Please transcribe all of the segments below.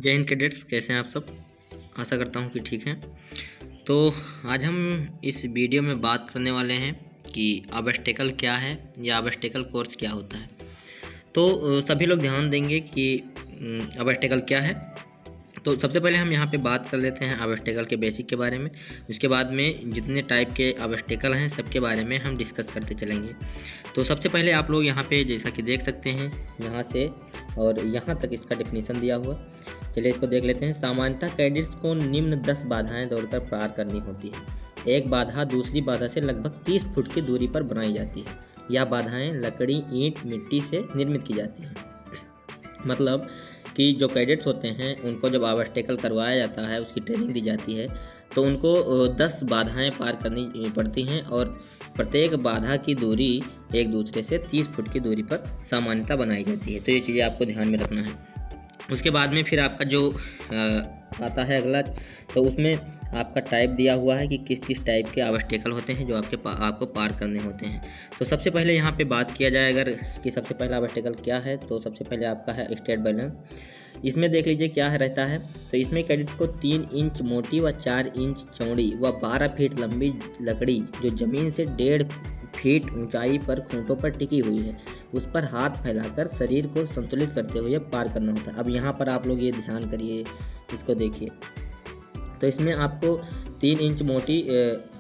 जय हिंद कैडेट्स, कैसे हैं आप सब। आशा करता हूं कि ठीक हैं। तो आज हम इस वीडियो में बात करने वाले हैं कि ऑब्स्टेकल क्या है या ऑब्स्टेकल कोर्स क्या होता है। तो सभी लोग ध्यान देंगे कि ऑब्स्टेकल क्या है। तो सबसे पहले हम यहाँ पे बात कर लेते हैं ऑब्स्टेकल के बेसिक के बारे में। उसके बाद में जितने टाइप के ऑब्स्टेकल हैं सबके बारे में हम डिस्कस करते चलेंगे। तो सबसे पहले आप लोग यहाँ पे जैसा कि देख सकते हैं, यहाँ से और यहाँ तक इसका डेफिनेशन दिया हुआ। चलिए इसको देख लेते हैं। सामान्यतः कैडेट्स को निम्न 10 बाधाएं दौड़कर पार करनी होती है। एक बाधा दूसरी बाधा से लगभग 30 फुट की दूरी पर बनाई जाती है। यह बाधाएं लकड़ी, ईंट, मिट्टी से निर्मित की जाती हैं। मतलब कि जो कैडेट्स होते हैं उनको जब ऑब्स्टेकल करवाया जाता है, उसकी ट्रेनिंग दी जाती है, तो उनको 10 बाधाएं पार करनी पड़ती हैं और प्रत्येक बाधा की दूरी एक दूसरे से 30 फुट की दूरी पर सामान्यतः बनाई जाती है। तो ये चीज़ें आपको ध्यान में रखना है। उसके बाद में फिर आपका जो आता है अगला, तो उसमें आपका टाइप दिया हुआ है कि किस किस टाइप के ऑब्स्टेकल होते हैं जो आपको पार करने होते हैं। तो सबसे पहले यहाँ पे बात किया जाए अगर कि सबसे पहला ऑब्स्टेकल क्या है, तो सबसे पहले आपका है स्टेट बैलेंस। इसमें देख लीजिए क्या है रहता है। तो इसमें कैडेट्स को 3 इंच मोटी व 4 इंच चौड़ी व 12 फीट लंबी लकड़ी जो ज़मीन से 1.5 फीट ऊंचाई पर खूंटों पर टिकी हुई है, उस पर हाथ फैलाकर शरीर को संतुलित करते हुए पार करना होता है। अब यहाँ पर आप लोग ये ध्यान करिए, इसको देखिए। तो इसमें आपको 3 इंच मोटी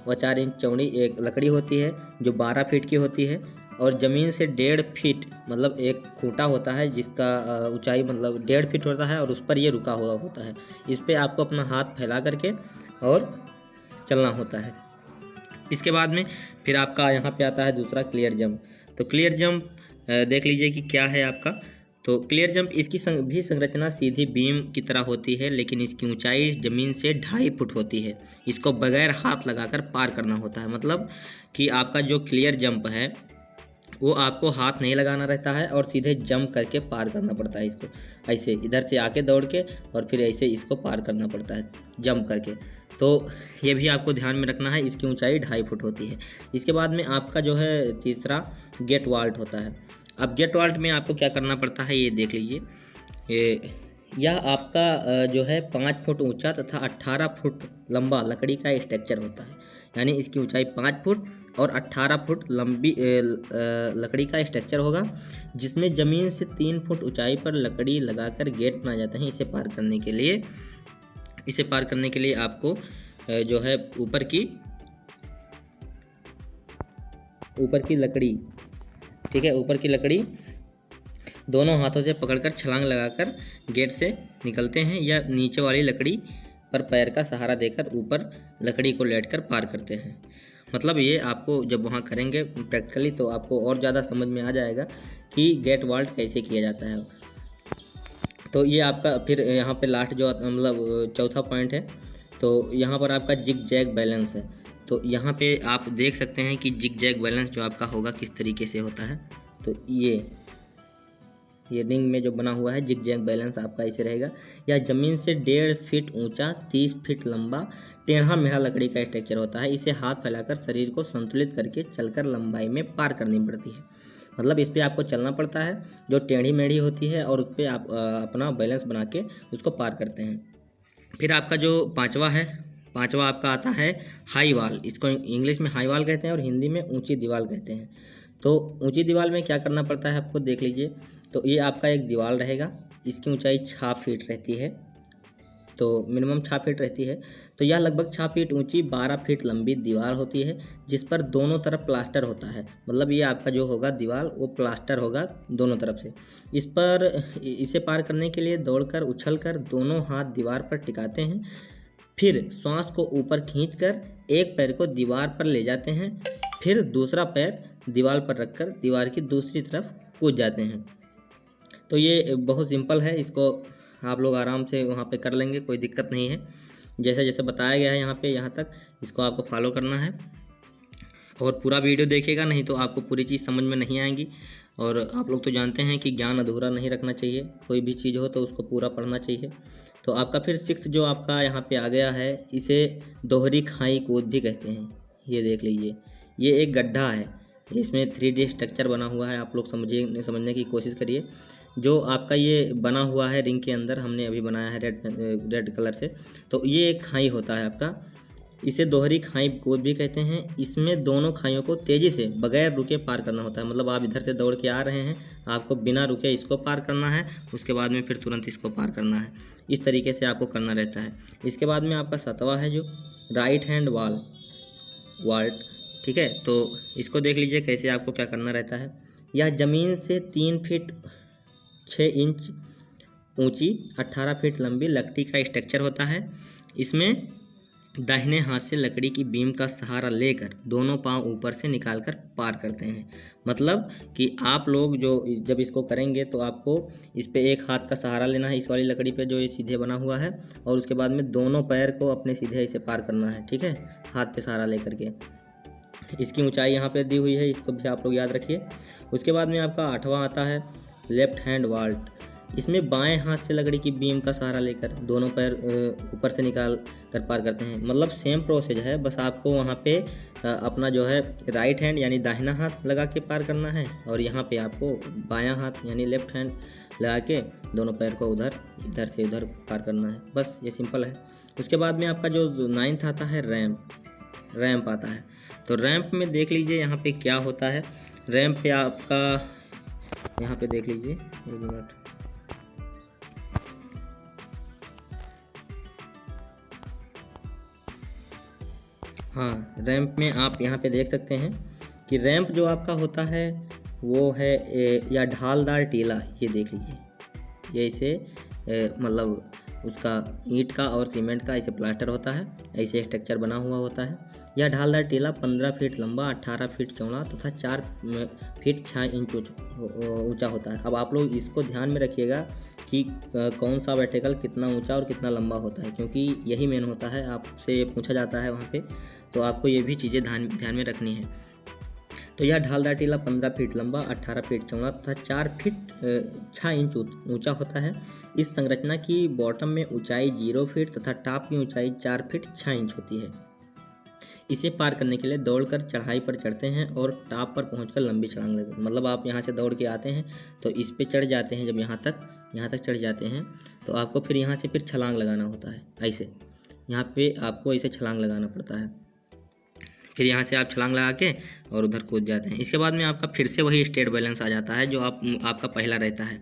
व 4 इंच चौड़ी एक लकड़ी होती है जो 12 फीट की होती है और ज़मीन से 1.5 फीट मतलब एक खूंटा होता है जिसका ऊंचाई मतलब 1.5 फीट होता है और उस पर ये रुका हुआ होता है। इस पर आपको अपना हाथ फैला करके और चलना होता है। इसके बाद में फिर आपका यहाँ पे आता है दूसरा क्लियर जंप। तो क्लियर जंप देख लीजिए कि क्या है आपका। तो क्लियर जंप इसकी भी संरचना सीधी बीम की तरह होती है, लेकिन इसकी ऊंचाई ज़मीन से 2.5 फुट होती है। इसको बगैर हाथ लगाकर पार करना होता है। मतलब कि आपका जो क्लियर जंप है वो आपको हाथ नहीं लगाना रहता है और सीधे जंप करके पार करना पड़ता है। इसको ऐसे इधर से आके दौड़ के और फिर ऐसे इसको पार करना पड़ता है जंप करके। तो ये भी आपको ध्यान में रखना है। इसकी ऊंचाई 2.5 फुट होती है। इसके बाद में आपका जो है तीसरा गेट वाल्ट होता है। अब गेट वाल्ट में आपको क्या करना पड़ता है ये देख लीजिए। यह आपका जो है 5 फुट ऊंचा तथा 18 फुट लंबा लकड़ी का स्ट्रक्चर होता है। यानी इसकी ऊंचाई 5 फुट और 18 फुट लंबी लकड़ी का स्ट्रक्चर होगा, जिसमें ज़मीन से 3 फुट ऊंचाई पर लकड़ी लगाकर गेट बनाए जाते हैं। इसे पार करने के लिए आपको जो है ऊपर की लकड़ी, ठीक है, ऊपर की लकड़ी दोनों हाथों से पकड़कर छलांग लगाकर गेट से निकलते हैं या नीचे वाली लकड़ी पर पैर का सहारा देकर ऊपर लकड़ी को लेटकर पार करते हैं। मतलब ये आपको जब वहाँ करेंगे प्रैक्टिकली तो आपको और ज़्यादा समझ में आ जाएगा कि गेट वाल्ट कैसे किया जाता है। तो ये आपका फिर यहाँ पे लास्ट जो मतलब चौथा पॉइंट है, तो यहाँ पर आपका जिग जैग बैलेंस है। तो यहाँ पे आप देख सकते हैं कि जिग जैग बैलेंस जो आपका होगा किस तरीके से होता है। तो ये रिंग में जो बना हुआ है जिग जैग बैलेंस आपका ऐसे रहेगा। यह ज़मीन से 1.5 फीट ऊंचा 30 फीट लंबा टेढ़ा मेढ़ा लकड़ी का स्ट्रक्चर होता है। इसे हाथ फैलाकर शरीर को संतुलित करके चलकर लंबाई में पार करनी पड़ती है। मतलब इस पर आपको चलना पड़ता है जो टेढ़ी मेढ़ी होती है और उस पर आप अपना बैलेंस बना के उसको पार करते हैं। फिर आपका जो पांचवा आपका आता है हाई वाल। इसको इंग्लिश में हाई वाल कहते हैं और हिंदी में ऊंची दीवार कहते हैं। तो ऊंची दीवार में क्या करना पड़ता है आपको देख लीजिए। तो ये आपका एक दीवार रहेगा, इसकी ऊंचाई 6 फीट रहती है, तो मिनिमम 6 फीट रहती है। तो यह लगभग 6 फीट ऊंची 12 फीट लंबी दीवार होती है, जिस पर दोनों तरफ प्लास्टर होता है। मतलब ये आपका जो होगा दीवार वो प्लास्टर होगा दोनों तरफ से। इसे पार करने के लिए दौड़कर उछलकर दोनों हाथ दीवार पर टिकाते हैं, फिर श्वास को ऊपर खींचकर एक पैर को दीवार पर ले जाते हैं, फिर दूसरा पैर दीवार पर रखकर दीवार की दूसरी तरफ कूद जाते हैं। तो ये बहुत सिंपल है, इसको आप लोग आराम से वहाँ पे कर लेंगे, कोई दिक्कत नहीं है। जैसे जैसे बताया गया है यहाँ तक इसको आपको फॉलो करना है और पूरा वीडियो देखिएगा, नहीं तो आपको पूरी चीज़ समझ में नहीं आएगी। और आप लोग तो जानते हैं कि ज्ञान अधूरा नहीं रखना चाहिए, कोई भी चीज़ हो तो उसको पूरा पढ़ना चाहिए। तो आपका फिर 6 जो आपका यहाँ पे आ गया है, इसे दोहरी खाई कूद भी कहते हैं। ये देख लीजिए, ये एक गड्ढा है, इसमें 3D स्ट्रक्चर बना हुआ है। आप लोग समझने की कोशिश करिए। जो आपका ये बना हुआ है रिंग के अंदर, हमने अभी बनाया है रेड कलर से, तो ये एक खाई होता है आपका। इसे दोहरी खाई गोद भी कहते हैं। इसमें दोनों खाइयों को तेज़ी से बगैर रुके पार करना होता है। मतलब आप इधर से दौड़ के आ रहे हैं, आपको बिना रुके इसको पार करना है, उसके बाद में फिर तुरंत इसको पार करना है। इस तरीके से आपको करना रहता है। इसके बाद में आपका 7वां है जो राइट हैंड वाल्ट, ठीक है। तो इसको देख लीजिए कैसे आपको क्या करना रहता है। यह ज़मीन से 3 फीट 6 इंच ऊंची 18 फीट लंबी लकड़ी का स्ट्रक्चर होता है। इसमें दाहिने हाथ से लकड़ी की बीम का सहारा लेकर दोनों पांव ऊपर से निकालकर पार करते हैं। मतलब कि आप लोग जब इसको करेंगे तो आपको इस पे एक हाथ का सहारा लेना है, इस वाली लकड़ी पे जो ये सीधे बना हुआ है, और उसके बाद में दोनों पैर को अपने सीधे इसे पार करना है, ठीक है, हाथ पे सहारा लेकर के। इसकी ऊंचाई यहाँ पे दी हुई है, इसको भी आप लोग याद रखिए। उसके बाद में आपका 8वां आता है लेफ्ट हैंड वाल्ट। इसमें बाएं हाथ से लकड़ी की बीम का सहारा लेकर दोनों पैर ऊपर से निकाल कर पार करते हैं। मतलब सेम प्रोसेस है, बस आपको वहाँ पे अपना जो है राइट हैंड यानी दाहिना हाथ लगा के पार करना है, और यहाँ पे आपको बायां हाथ यानी लेफ्ट हैंड लगा के दोनों पैर को इधर से उधर पार करना है। बस ये सिंपल है। उसके बाद में आपका जो 9वां आता है रैंप आता है। तो रैंप में देख लीजिए यहाँ पे क्या होता है। रैंप पे आपका यहाँ पे देख लीजिए, 1 मिनट, हाँ, रैंप में आप यहाँ पे देख सकते हैं कि रैंप जो आपका होता है वो है या ढालदार टीला। ये देख लीजिए, ये इसे मतलब उसका ईंट का और सीमेंट का ऐसे प्लास्टर होता है, ऐसे स्ट्रक्चर बना हुआ होता है। यह ढालदार टीला 15 फीट लंबा, 18 फीट चौड़ा तथा 4 फीट 6 इंच ऊंचा होता है। अब आप लोग इसको ध्यान में रखिएगा कि कौन सा वर्टिकल कितना ऊंचा और कितना लंबा होता है, क्योंकि यही मेन होता है, आपसे पूछा जाता है वहाँ पे, तो आपको ये भी चीज़ें ध्यान में रखनी है। तो यह ढालदार टीला 15 फीट लंबा, 18 फीट चौड़ा तथा 4 फीट 6 इंच ऊंचा होता है। इस संरचना की बॉटम में ऊंचाई 0 फीट तथा टॉप की ऊंचाई 4 फीट 6 इंच होती है। इसे पार करने के लिए दौड़कर चढ़ाई पर चढ़ते हैं और टॉप पर पहुंचकर लंबी छलांग लगते हैं। मतलब आप यहाँ से दौड़ के आते हैं तो इस पे चढ़ जाते हैं, जब यहाँ तक चढ़ जाते हैं तो आपको फिर यहाँ से फिर छलांग लगाना होता है। ऐसे यहाँ पे आपको ऐसे छलांग लगाना पड़ता है, फिर यहाँ से आप छलांग लगा के और उधर कूद जाते हैं। इसके बाद में आपका फिर से वही स्टेट बैलेंस आ जाता है जो आपका पहला रहता है।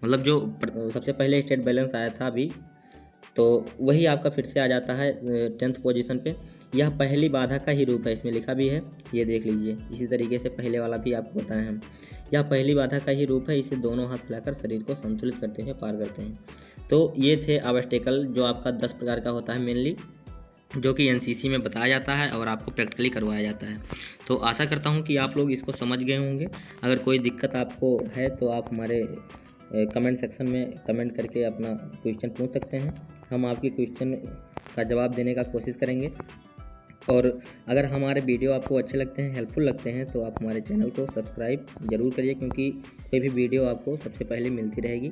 मतलब जो सबसे पहले स्टेट बैलेंस आया था अभी, तो वही आपका फिर से आ जाता है 10th पोजीशन पे। यह पहली बाधा का ही रूप है, इसमें लिखा भी है, ये देख लीजिए। इसी तरीके से पहले वाला भी आपको बताएं हम। यह पहली बाधा का ही रूप है, इसे दोनों हाथ फैलाकर शरीर को संतुलित करते हुए पार करते हैं। तो ये थे ऑब्स्टेकल, जो आपका 10 प्रकार का होता है मेनली, जो कि एनसीसी में बताया जाता है और आपको प्रैक्टिकली करवाया जाता है। तो आशा करता हूँ कि आप लोग इसको समझ गए होंगे। अगर कोई दिक्कत आपको है तो आप हमारे कमेंट सेक्शन में कमेंट करके अपना क्वेश्चन पूछ सकते हैं, हम आपके क्वेश्चन का जवाब देने का कोशिश करेंगे। और अगर हमारे वीडियो आपको अच्छे लगते हैं, हेल्पफुल लगते हैं, तो आप हमारे चैनल को सब्सक्राइब ज़रूर करिए, क्योंकि कोई भी वीडियो आपको सबसे पहले मिलती रहेगी।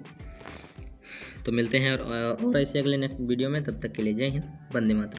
तो मिलते हैं और ऐसे अगले नेक्स्ट वीडियो में, तब तक के लिए जय हिंद, वंदे मातरम।